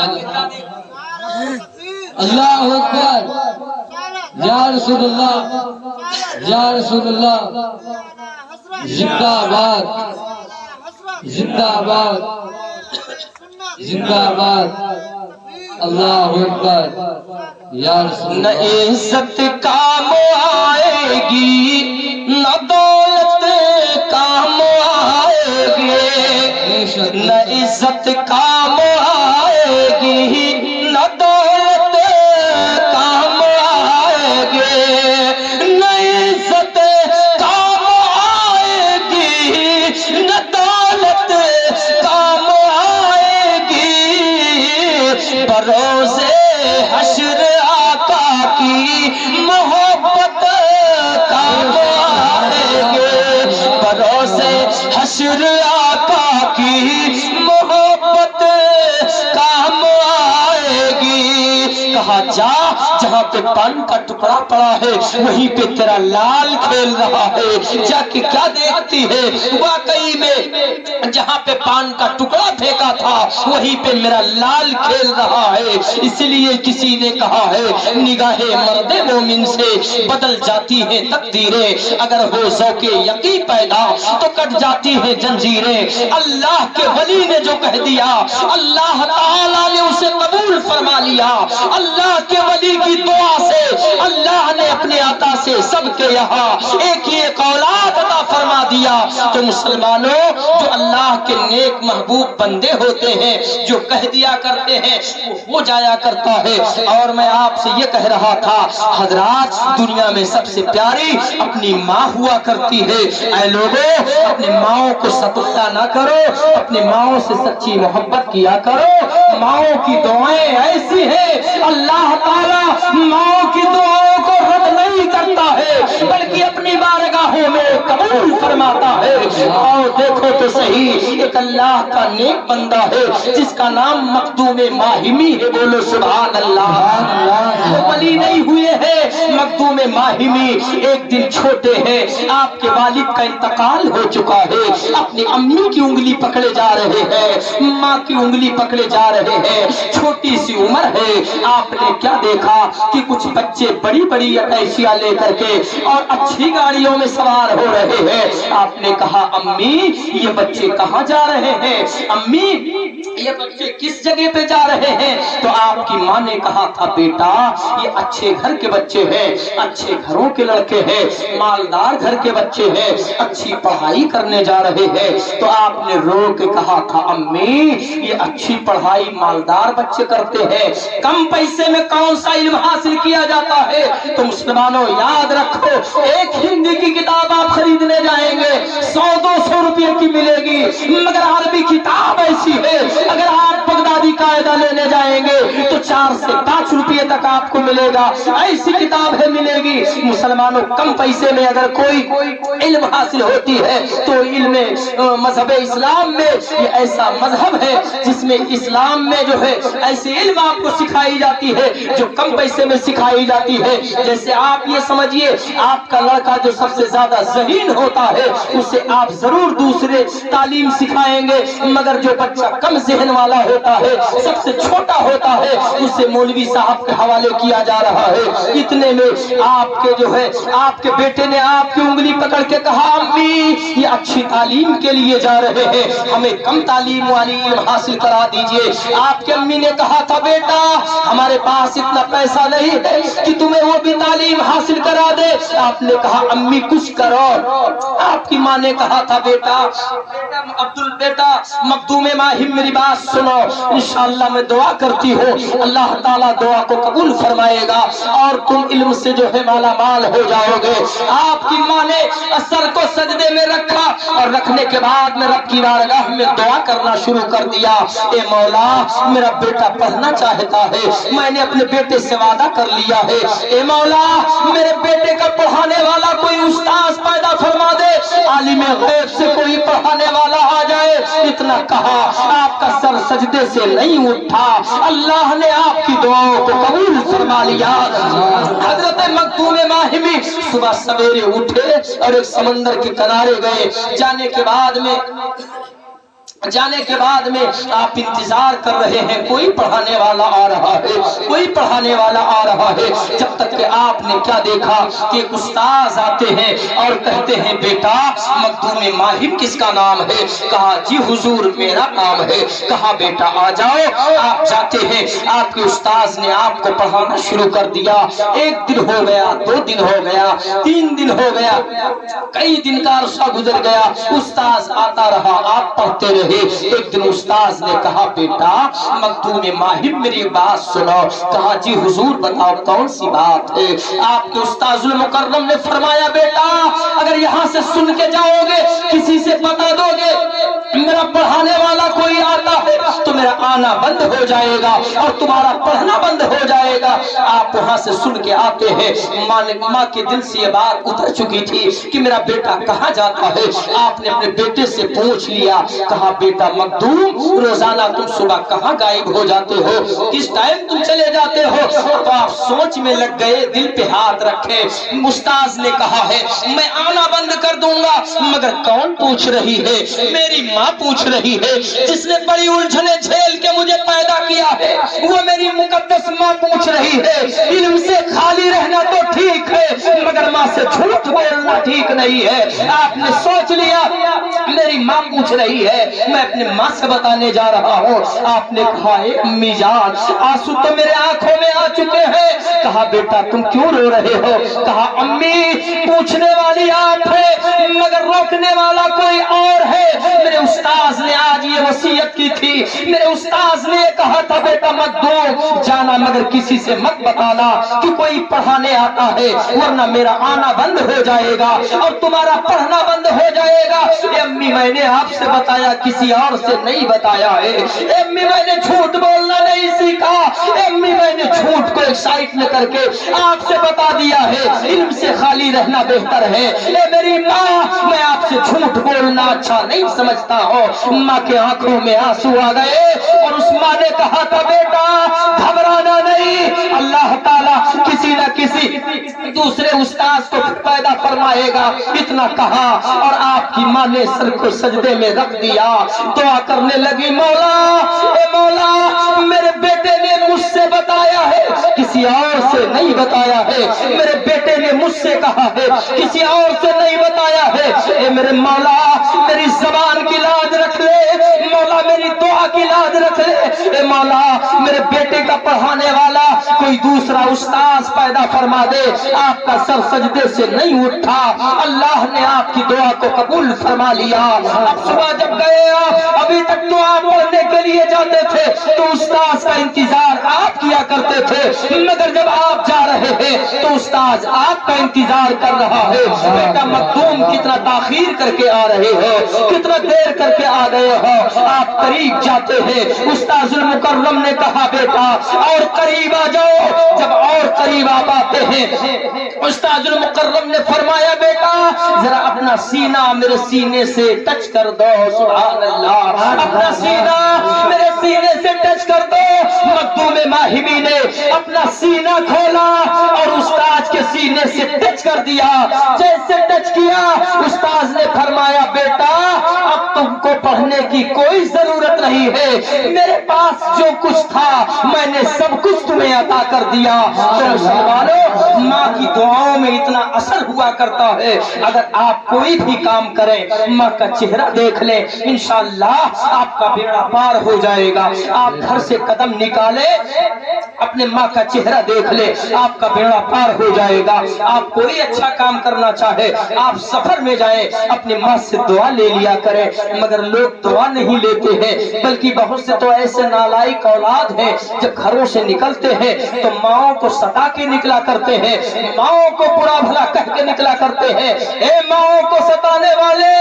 S1: اللہ اللہ اکبر یا رسول اللہ یا رسول اللہ زندہ آباد زندہ آباد زندہ آباد اللہ اکبر یا رسول
S2: نہ عزت کام آئے گی نہ دولت کام آئے گی نہ عزت کام آئے گی نہ دولت کام آئے گی نہ عزت کام آئے گی نہ دولت کام آئے گی بروز حشر آقا کی محبت کام آئے گی بروز حشر آقا کی محبت کام آئے گی کہا جا جہاں پہ پان کا ٹکڑا پڑا ہے وہیں پہ تیرا لال کھیل رہا ہے جا کے کیا دیکھتی ہے واقعی میں جہاں پہ پان کا ٹکڑا پھینکا تھا وہیں پہ میرا لال کھیل رہا ہے اس لیے کسی نے کہا ہے نگاہ مرد مومن سے بدل جاتی ہیں تقدیریں اگر ہو ذوق یقین پیدا تو کٹ جاتی ہیں جنجیریں اللہ کے ولی نے جو کہہ دیا اللہ تعالیٰ نے اسے قبول فرما لیا اللہ کے ولی کی دعا سے اللہ نے اپنے عطا سے سب کے یہاں ایک ہی ایک اولاد عطا فرما دیا تو مسلمانوں جو اللہ کے نیک محبوب بندے ہوتے ہیں جو کہہ دیا کرتے ہیں وہ ہو جایا کرتا ہے اور میں آپ سے یہ کہہ رہا تھا حضرات دنیا میں سب سے پیاری اپنی ماں ہوا کرتی ہے اے لوگوں اپنی ماؤں کو ستوتا نہ کرو اپنی ماؤں سے سچی محبت کیا کرو ماؤں کی دعائیں ایسی ہیں اللہ تعالیٰ ماؤں کی دعاؤں کو رد نہیں کرتا ہے بلکہ اپنی بارگاہوں میں قبول فرماتا ہے اور دیکھو تو صحیح ایک اللہ کا نیک بندہ ہے جس کا نام مخدوم ماہمی ہے بولو سبحان اللہ वो वली नहीं हुए हैं। मखदूम माहिमी एक दिन छोटे हैं, आपके वालिद का इंतकाल हो चुका है, अपनी अम्मी की उंगली पकड़े जा रहे हैं, माँ की उंगली पकड़े जा रहे हैं, छोटी सी उम्र है। आपने क्या देखा कि कुछ बच्चे बड़ी बड़ी अटैचियां लेकर के और अच्छी गाड़ियों में सवार हो रहे हैं। आपने कहा अम्मी ये बच्चे कहाँ जा रहे हैं, अम्मी ये बच्चे किस जगह पे जा रहे हैं? तो आपकी माँ ने कहा था बेटा ये अच्छे घर के बच्चे हैं, अच्छे घरों के लड़के हैं, मालदार घर के बच्चे हैं, अच्छी पढ़ाई करने जा रहे हैं। तो आपने रो के कहा था अम्मी ये अच्छी पढ़ाई मालदार बच्चे करते हैं, कम पैसे में कौन सा इल्म हासिल किया जाता है? तो मुसलमानों याद रखो, एक हिंदी की किताब आप खरीदने जाएंगे 100-200 रुपये की मिलेगी, मगर अरबी किताब ऐसी है अगर आप बगदादी कायदा लेने जाएंगे तो 4 से 5 रुपये तक आपको मिलेगा, ऐसी किताब है मिलेगी। मुसलमानों कम पैसे में अगर कोई इल्म हासिल होती है तो इल्म मजहब इस्लाम में ये ऐसा मजहब है जिसमें इस्लाम में जो है ऐसे इल्म आपको सिखाई जाती है जो कम पैसे में सिखाई जाती है। जैसे आप ये समझिए आपका लड़का जो सबसे ज्यादा ज़हीन होता है उसे आप जरूर दूसरे तालीम सिखाएंगे, मगर जो बच्चा कम ज़हन वाला होता है सबसे छोटा होता है उसे मौलवी साहब के हवाले किया जा रहा है। इतने में आपके जो है आपके बेटे ने आपकी उंगली पकड़ के कहा अम्मी ये अच्छी तालीम के लिए जा रहे हैं, हमें कम तालीम वाली इल्म हासिल करा दीजिए। आपकी अम्मी ने कहा था बेटा हमारे पास इतना पैसा नहीं है कि तुम्हें वो भी तालीम हासिल करा दे। आपने कहा अम्मी कुछ करो। आपकी माँ ने कहा था बेटा अब्दुल बेटा मखदूम माहिम मेरी बात सुनो, इंशाअल्लाह मैं दुआ करती हूँ अल्लाह ताला दुआ को कबूल फरमाएगा और तुम इल्म से जो है माला माल हो जाओगे। आपकी माँ ने सर को सजदे में रखा और रखने के बाद में रब की बारगाह में दुआ करना शुरू कर दिया, ए मौला मेरा बेटा पढ़ना चाहता है, मैंने अपने बेटे से वादा कर लिया है, ए मौला मेरे बेटे का पढ़ाने वाला कोई उस्ताद पैदा फरमा दे, आलिम गैब से कोई पढ़ाने वाला आ जाए। इतना कहा आपका सर सजदे से नहीं उठा, अल्लाह ने आपकी दुआओं को कबूल फरमा लिया। हजरत मखदूम माहिमी सुबह सवेरे उठे और एक समंदर के किनारे गए। जाने के बाद में आप इंतजार कर रहे हैं कोई पढ़ाने वाला आ रहा है, कोई पढ़ाने वाला आ रहा है, जब तक कि आपने क्या देखा कि उस्ताद आते हैं और कहते हैं बेटा मखदूम माहिम किसका नाम है? कहा जी हुजूर मेरा नाम है। कहा बेटा आ जाओ। आप जाते हैं, आपके उस्ताद ने आपको पढ़ाना शुरू कर दिया। 1 दिन हो गया, 2 दिन हो गया, 3 दिन हो गया, कई दिन का अरसा गुजर गया, उस्ताद आता रहा, आप पढ़ते रहे। एक दिन उस्ताद ने कहा बेटा मखदूम माहिम मेरी बात सुनो। कहा जी हुजूर बताओ कौन सी बात है? आपके उस्ताद मुकर्रम ने फरमाया बेटा अगर यहाँ से सुन के जाओगे किसी से बता दोगे मेरा पढ़ाने वाला कोई आता है तो मेरा आना बंद हो जाएगा और तुम्हारा पढ़ना बंद हो जाएगा। आप वहां से सुन के आते हैं। माँ के दिल से ये बात उतर चुकी थी कि मेरा बेटा कहाँ जाता है। आपने अपने बेटे से पूछ लिया। कहा बेटा मखदूम रोजाना तुम सुबह कहाँ गायब हो जाते हो, किस टाइम तुम चले जाते हो? तो आप सोच में लग गए, दिल पे हाथ रखे। उस्ताद ने कहा है मैं आना बंद कर दूंगा, मगर कौन पूछ रही है? मेरी माँ पूछ रही है जिसने बड़ी उलझने झेल के मुझे पैदा किया है, वो मेरी मुकद्दस माँ पूछ रही है। इल्म से खाली रहना तो ठीक है मगर माँ से झूठ बोलना ठीक नहीं है। आपने सोच लिया मेरी माँ पूछ रही है, मैं अपनी माँ से बताने जा रहा हूँ। आपने कहा अम्मी जान आंसू तो मेरे आंखों में आ चुके हैं। कहा बेटा तुम क्यों रो रहे हो? कहा अम्मी पूछने वाली आप है मगर रोकने वाला कोई और है। मेरे उस्ताद ने आज ये वसीयत की थी, मेरे उस्ताद ने कहा था बेटा मखदूम जाना मगर किसी से मत बताना कि कोई पढ़ाने आता है वरना मेरा आना बंद हो जाएगा और तुम्हारा पढ़ना बंद हो जाएगा। अम्मी मैंने आपसे बताया किसी और से नहीं बताया है। अम्मी मैंने झूठ बोलना नहीं सीखा। अम्मी मैंने झूठ को एक साइड में करके आपसे बता दिया है इल्म से खाली रहना बेहतर है। ए मेरी माँ मैं आपसे झूठ बोलना अच्छा नहीं समझता हूँ। माँ के आंखों में आंसू आ गए और उस माँ ने कहा था बेटा घबराना नहीं, अल्लाह ताला किसी दूसरे उस्ताद को पैदा फरमाएगा। इतना कहा और आपकी माँ ने सर को सजदे में रख दिया, दुआ करने लगी, मौला ए मौला, मेरे बेटे ने मुझसे बताया है, किसी और से नहीं बताया है, मेरे बेटे ने मुझसे कहा है, किसी और से नहीं बताया है। ए मेरे मौला, मेरी जबान की लाज रख ले मौला, मेरी दुआ की लाज रख ले। ए मौला, मेरे बेटे का पढ़ाने वाला कोई दूसरा उस्ताद पैदा फरमा दे। आपका सर सजदे से नहीं उठा, अल्लाह ने आपकी दुआ को कबूल फरमा लिया। अब सुबह जब गए आप, अभी तक तो आप पढ़ने के लिए जाते थे तो उस्ताद का इंतजार आप किया करते थे, मगर जब आप जा रहे हैं तो उस्ताद आपका इंतजार कर रहा है। बेटा मखदूम, कितना ताखीर करके आ रहे हो, कितना देर करके आ गए हो। आप करीब जाते हैं, उस्ताजुल मुकर्रम ने कहा, बेटा और करीब आ जाओ। जब और करीब आप आते हैं, उस्ताजुल मुकर्रम ने फरमाया, बेटा जरा अपना सीना मेरे सीने से टच कर दो। सुभान अल्लाह, अपना सीना मेरे सीने से टच कर दो। मखदूम माहिमी ने अपना सीना खोला और उस्ताद के सीने से टच कर दिया। जैसे टच किया, उस्ताद ने फरमाया, बेटा अब तुमको पढ़ने की कोई जरूरत नहीं है, मेरे पास जो कुछ था मैंने सब कुछ तुम्हें अता कर दिया। तो मुसलमानों, माँ की दुआओं में इतना असर हुआ करता है। अगर आप कोई भी काम करें, माँ का चेहरा देख लें, इंशाअल्लाह आपका बेड़ा पार हो जाएगा। आप घर से कदम निकाले, अपने माँ का चेहरा देख ले, आपका बेड़ा पार हो जाएगा। आप कोई अच्छा काम करना चाहे, आप सफर में जाए, अपनी माँ से दुआ ले लिया करें। मगर लोग दुआ नहीं लेते हैं, बल्कि बहुत से तो ऐसे नालायक औलाद हैं, जब घरों से निकलते हैं तो माओ को सता के निकला करते हैं, माओ को बुरा भला कह के निकला करते हैं। ए माओ को सताने वाले,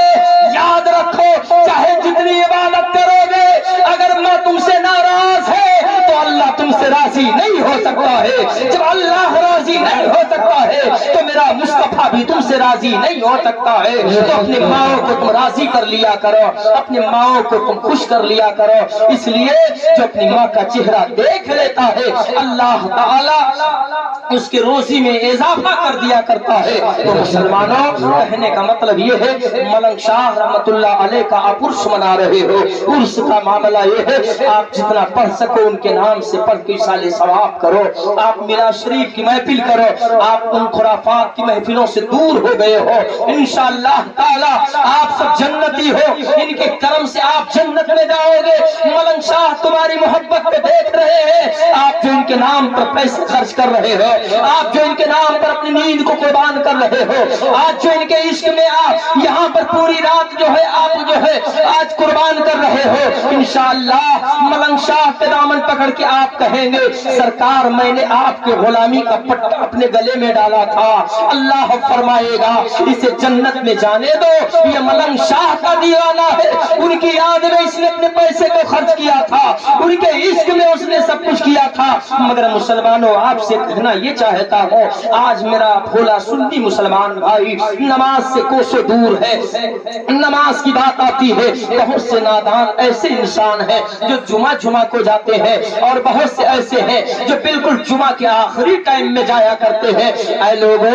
S2: याद रखो, चाहे जितनी इबादत करोगे, अगर माँ तुमसे नाराज है तो अल्लाह तुमसे राजी नहीं हो सकता है। जब अल्लाह राजी नहीं हो सकता है तो मेरा मुस्तफा भी तुमसे राजी नहीं हो सकता है। तो अपनी माओ को तुम राजी कर लिया करो, अपनी माओ को तुम खुश कर लिया करो। इसलिए जो अपनी माँ का चेहरा देख लेता है, अल्लाह ताला उसके रोजी में इजाफा कर दिया करता है। तो मुसलमानों, कहने का मतलब ये है, मलंग शाह रहमतुल्लाह अलैह का आप उर्स मना रहे हो। उर्स का मामला ये है, आप जितना पढ़ सको उनके नाम से पढ़ के साले सवाब करो। आप मिलाद शरीफ की महफिल करो, आप उन खुराफात की महफिलों से दूर हो गए हो। इंशाअल्लाह ताला आप सब जन्नती हो, इनके करम से आप जन्नत में जाओगे। मलंग शाह तुम्हारी मोहब्बत को देख रहे हैं, आप जो इनके नाम पर पैसे खर्च कर रहे हो, आप जो इनके नाम पर अपनी नींद को कुर्बान कर रहे हो, आज जो इनके इश्क में आप यहाँ पर पूरी रात जो है आप जो है आज कुर्बान कर रहे हो, इंशाअल्लाह मलंग शाह के दामन पकड़ के आप कहेंगे, सरकार मैंने आपके गुलामी का पट्टा अपने गले में डाला था। अल्लाह फरमाएगा, इसे जन्नत में जाने दो, ये मलंग शाह का दीवाना है, उनकी याद में इसने अपने पैसे को खर्च किया था, उनके इश्क में उसने सब कुछ किया था। मगर मुसलमानों, आपसे कहना ये चाहता हूँ, आज मेरा भोला सुन्नी मुसलमान भाई नमाज से कोसों दूर है। नमाज की बात आती है, बहुत से नादान ऐसे इंसान हैं जो जुमा को जाते हैं, और बहुत से ऐसे हैं जो बिल्कुल जुमा के आखिरी टाइम में जाया करते हैं। ऐ लोगों,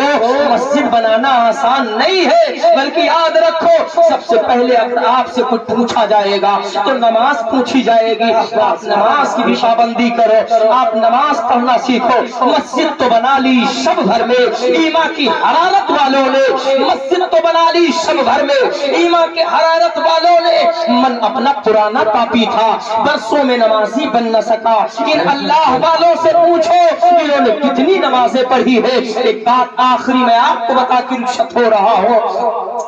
S2: मस्जिद बनाना आसान नहीं है, बल्कि याद रखो, सबसे पहले अगर आपसे कुछ पूछा जाएगा तो नमाज पूछी जाएगी। तो आप नमाज की भी पाबंदी करो, आप नमाज पढ़ना सीखो। मस्जिद तो बना ली सब भर में, ईमा की हरारत वालों ने मस्जिद तो बना ली सब भर में, ईमा के हरारत वालों ने मन अपना पुराना पापी था, बरसों में नमाजी बन न सका। इन अल्लाह वालों से पूछो इन्होंने कितनी नमाजें पढ़ी है। एक बात आखिरी में आपको बता के रुखसत हो रहा हूँ,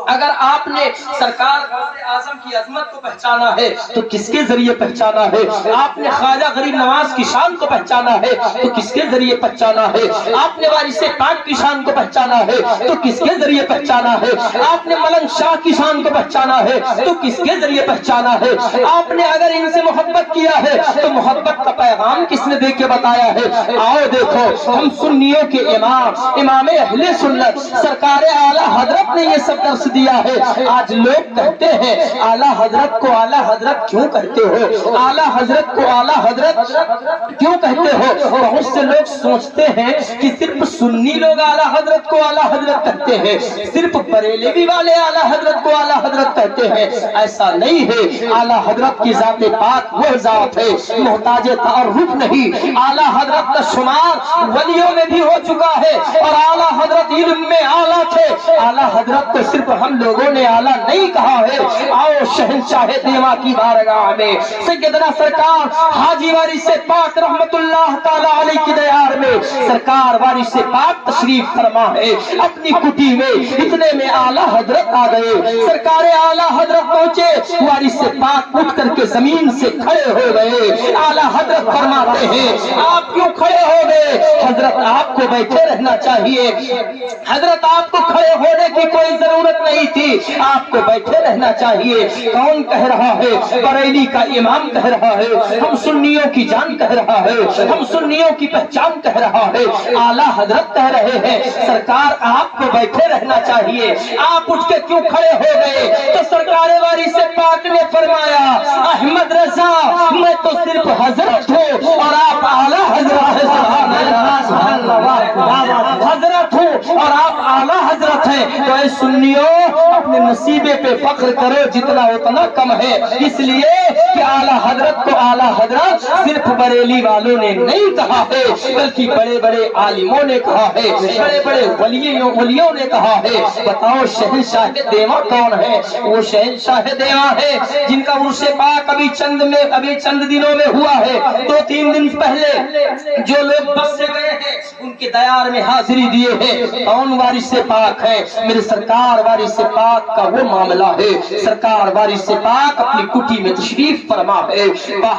S2: अगर आपने सरकार आजम की अजमत को पहचाना है तो किसके जरिए पहचाना है? आपने ख्वाजा गरीब नवाज की शान को पहचाना है तो किसके जरिए पहचाना है? आपने वारिसे पाक की शान को पहचाना है तो किसके जरिए पहचाना है? आपने मलंग शाह की शान को पहचाना है तो किसके जरिए पहचाना है? आपने अगर इनसे मोहब्बत किया है तो मोहब्बत का पैगाम किसने दे के बताया है? आओ देखो, हम सुन्नी सुन्नियों के इमाम अहले सुन्नत सरकार आला हजरत ने ये सब दर्श दिया है। आज लोग कहते हैं आला हजरत को आला हजरत क्यों कहते हो, आला हजरत को आला हजरत क्यों कहते हो। बहुत से लोग सोचते हैं कि सिर्फ सुन्नी लोग आला हजरत को आला हजरत कहते हैं, सिर्फ बरेलवी वाले आला हजरत को आला हजरत कहते हैं। ऐसा नहीं है। आला हजरत की जात पाक वो जात है, मोहताज तारुफ नहीं। आला हजरत का शुमार वलियों में भी हो चुका है और आला हजरत इल्म में आला थे। आला हजरत को सिर्फ हम लोगों ने आला नहीं कहा है। आओ शहंशाह देवा की बारगाह में सैयदना सरकार हाजी वारिस पाक रहमतुल्लाह ताला अलैहि की दयार में सरकार वारिस पाक तशरीफ फरमा है। अपनी कुटी में इतने में आला हजरत आ गए। सरकार आला हजरत पहुंचे, वारिस पाक उठ करके जमीन से खड़े हो गए। आला हजरत फरमाते हैं आप क्यों खड़े हो गए। हजरत आपको बैठे रहना चाहिए, हजरत आपको खड़े होने की कोई जरूरत नहीं थी, आपको बैठे रहना चाहिए। कौन कह रहा है, बरेली का इमाम कह रहा है, हम सुन्नियों की जान कह रहा है, हम सुन्नियों की पहचान कह रहा है। आला हजरत कह रहे हैं सरकार आपको बैठे रहना चाहिए, आप उठ के क्यों खड़े हो गए। तो सरकार वारिस पाक ने फरमाया अहमद रजा मैं तो सिर्फ हजरत हूँ और आप आला हजरत हजरत हूँ और आप आला हजरत हैं। तो ऐ सुन्नियों अपने नसीबे पे फख्र करो, जितना उतना कम है। इसलिए कि आला हजरत को आला हजरत सिर्फ बरेली वालों ने नहीं कहा है, बल्कि बड़े बड़े आलिमों ने कहा है, बड़े बड़े वलियों ने कहा है। बताओ शहंशाह देवा कौन है। वो शहंशाह देवा है जिनका उर्से पाक अभी चंद दिनों में हुआ है। 2-3 दिन पहले जो लोग बस से गए हैं उनके दयार में हाजिरी दिए हैं। कौन वारिस पाक है, मेरे सरकार वारिस पाक का वो मामला है। सरकार वारिस पाक अपनी कुटी में तशरीफ फरमा है।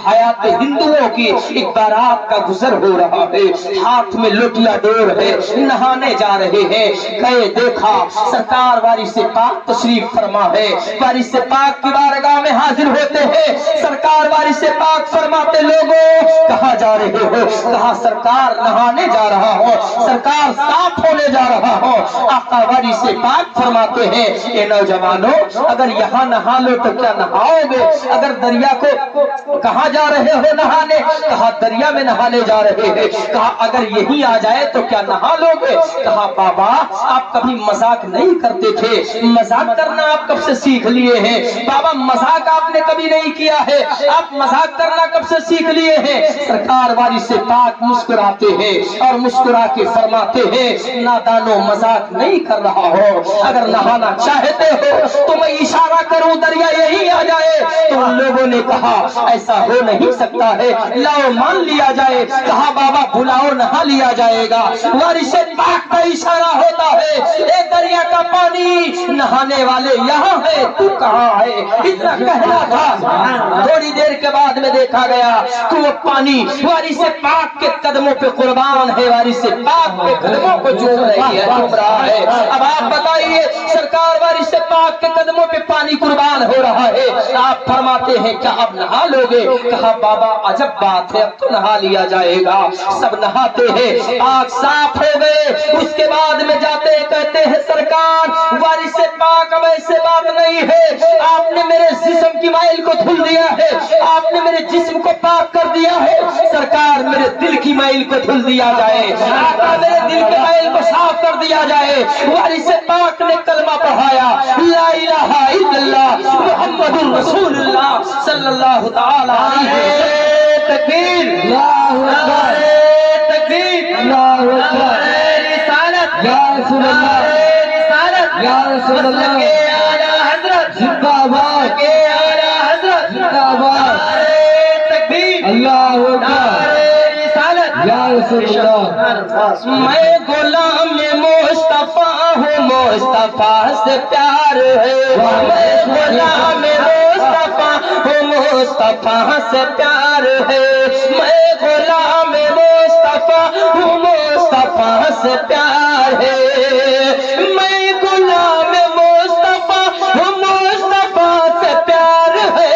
S2: हयात हिंदुओं की एक बारात का गुजर हो रहा है, हाथ में लोटिया डोर है, नहाने जा रहे हैं। गए देखा सरकार वारिस पाक तशरीफ फरमा है। वारिस पाक की बारगाह में हाजिर होते हैं। सरकार वारिस पाक फरमाते लोगों कहाँ जा रहे हो। कहा सरकार नहाने जा रहा हो, सरकार साफ होने जा रहा हो। आका वारिस पाक फरमाते हैं ये नौजवानों अगर यहाँ नहा लो तो क्या नहाओगे। अगर दरिया को कहाँ जा रहे हो नहाने, कहा दरिया में नहाने जा रहे हैं। कहा अगर यही आ जाए तो क्या नहा लोगे। कहा बाबा आप कभी मजाक नहीं करते थे, मजाक करना आप कब से सीख लिए हैं। बाबा मजाक आपने कभी नहीं किया है, आप मजाक करना कब से सीख लिए हैं। सरकार वारिस पाक मुस्कुराते हैं और मुस्कुरा के फरमाते हैं नादानो मजाक नहीं कर रहा हो। अगर नहाना चाहते हो तो मैं इशारा करूं दरिया यही आ जाए। तो उन लोगों ने कहा ऐसा हो नहीं सकता है, लाओ मान लिया जाए। कहा बाबा बुलाओ नहा लिया जाएगा। वारिस पाक का इशारा होता है ए दरिया का पानी नहाने वाले यहाँ है, तू कहाँ है। इतना कहना था। थोड़ी देर के बाद में देखा गया कि वो पानी वारिस पाक के कदमों पे कुर्बान है, वारिस पाक के कदमों को चूम रहा है। अब आप बताइए सरकार वारिस पाक के कदमों पे पानी कुर्बान हो रहा है, आप फरमाते हैं क्या अब नहा लोगे। कहा बाबा अजब बात है, अब तो नहा लिया जाएगा। सब नहाते हैं, आग साफ हो गए। उसके बाद में जाते कहते हैं सरकार वारिस पाक अब ऐसे बात नहीं है, आपने मेरे जिस्म की माइल को धुल दिया है, आपने मेरे जिस्म को पाक कर दिया है। सरकार मेरे दिल की माइल को धुल दिया जाए, आका मेरे दिल के माइल को साफ कर दिया जाए। वारिस पाक ने कलमा पढ़ाया ला इलाहा इल्लल्लाह मुहम्मदुर रसूलुल्लाह सल्लल्लाहु तआला अलैहि वसल्लम। तकबीर अल्लाहु अकबर, तकबीर अल्लाहु अकबर। रिसालत या रसूल अल्लाह, रिसालत या रसूल अल्लाह के आला हजरत जिंदाबाद, के आला हजरत जिंदाबाद। तकबीर अल्लाहु अकबर, रिसालत या रसूल अल्लाह। मैं गुलाम मुस्तफा हूँ, मुस्तफा से प्यार है। मैं गुलाम मुस्तफा हूँ, मुस्तफा से प्यार है। मैं गुलाम मुस्तफा हूँ, मुस्तफा से प्यार है। मैं गुलाम मुस्तफा हूँ, मुस्तफा से प्यार है।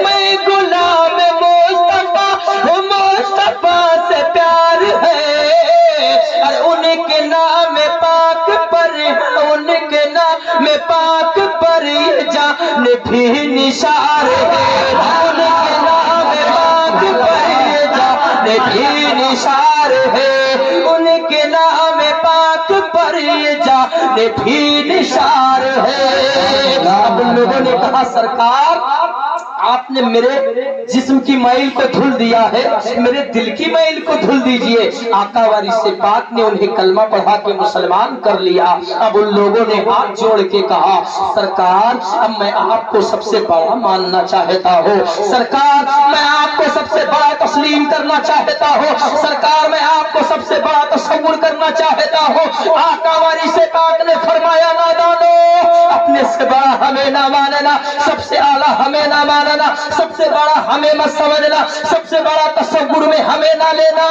S2: मैं गुलाम मुस्तफा हूँ, मुस्तफा से प्यार है। अरे پر یہ جان بھی نثار ہے، ان کے نام پاک پر یہ جان بھی نثار ہے، ان کے نام پاک پر یہ جان بھی نثار ہے۔ اب لوگوں نے کہا سرکار آپ نے میرے جسم کی میل کو دھل دیا ہے، میرے دل کی میل کو دھل دیجئے۔ آقا وارث پاک نے انہیں کلمہ پڑھا کے مسلمان کر لیا۔ اب ان لوگوں نے ہاتھ جوڑ کے کہا سرکار اب میں آپ کو سب سے بڑا ماننا چاہتا ہوں، سرکار میں آپ کو سب سے بڑا تسلیم کرنا چاہتا ہوں، سرکار میں آپ کو سب سے بڑا تصور کرنا چاہتا ہوں۔ آقا وارث پاک نے فرمایا نادانو، اپنے سے بڑا ہمیں نہ ماننا، سب سے اعلیٰ ہمیں نہ ماننا، سب سے بڑا ہمیں مت سمجھنا، سب سے بڑا تصور میں ہمیں نہ لینا۔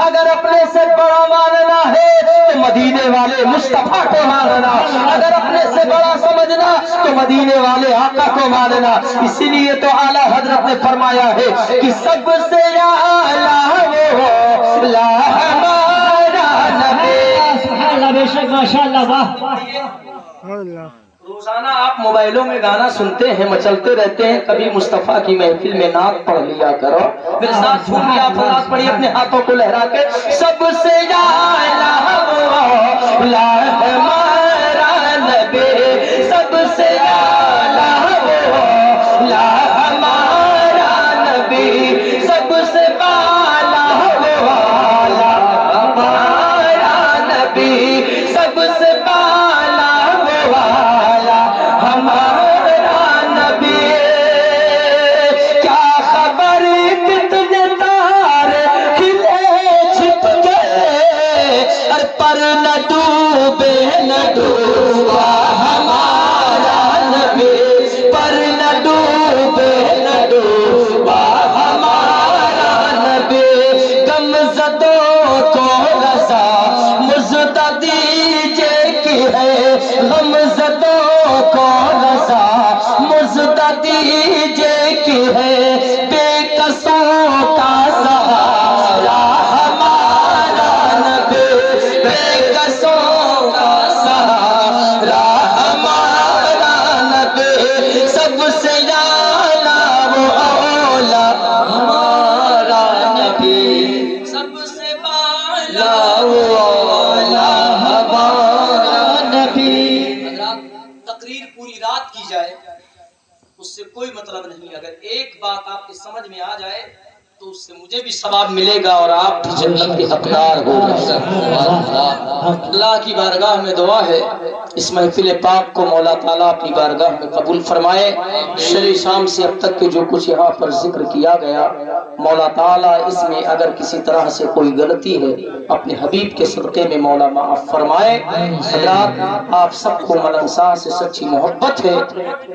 S2: اگر اپنے سے بڑا ماننا ہے تو مدینے والے مصطفیٰ کو ماننا، اگر اپنے سے بڑا سمجھنا تو مدینے والے آقا کو ماننا۔ اسی لیے تو اعلیٰ حضرت نے فرمایا ہے کہ سب سے اعلیٰ وہ لا ہمارا نبی۔
S4: سبحان اللہ، بے شک ماشاءاللہ، واہ۔
S2: روزانہ آپ موبائلوں میں گانا سنتے ہیں، مچلتے رہتے ہیں، کبھی مصطفیٰ کی محفل میں نعت پڑھ لیا کرو، میرے ساتھ جھوم لیا فراز پڑھی اپنے ہاتھوں کو لہرا کے، سب سے اعلیٰ وہ لا ہمارا نبی، سب سے اعلیٰ وہ لا ہمارا نبی، سب سے بالا وہ لا ہمارا نبی، سب سے بالا ہمارا نبی۔ کیا خبر کتنے تارے کھلے چھپ گئے، اور پر نہ ڈوبے نہ ڈوبا ہمارا نبی، پر نہ ڈوبے نہ ڈوبا ہمارا نبی۔ غم زدوں کو رضا مزدہ دیجے کی ہے، غم زدوں کو رضا مزدہ دیجے کی ہے، بے کسوں کا سہارا ہمارا نبی، بے کسوں کا سہارا ہمارا نبی، سب سے اعلیٰ وہ اولا ہمارا نبی، سب سے بالا وہ اولا ہمارا نبی۔
S3: تقریر پوری رات کی جائے اس سے کوئی مطلب نہیں، اگر ایک بات آپ کے سمجھ میں آ جائے تو اس سے مجھے بھی ثواب ملے گا اور آپ بھی
S2: جنت کے حقدار ہو گئے۔ اللہ کی بارگاہ میں دعا ہے اس محفل پاک کو مولا تعالیٰ اپنی بارگاہ میں قبول فرمائے۔ شرع شام سے اب تک کے جو کچھ یہاں پر ذکر کیا گیا، مولا تعالیٰ اس میں اگر کسی طرح سے کوئی غلطی ہے اپنے حبیب کے صدقے میں مولا معاف فرمائے۔ حضرات آپ سب کو ملنگ شاہ سے سچی محبت ہے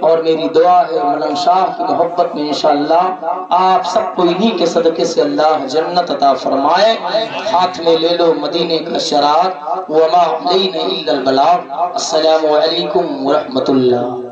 S2: اور میری دعا ہے ملنگ شاہ کی محبت میں انشاءاللہ آپ سب کو انہی کے صدقے سے اللہ جنت عطا فرمائے۔ ہاتھ میں لے لو مدینے کا شراب، وما علینا الا البلاغ۔ السلام علیکم ورحمۃ اللہ۔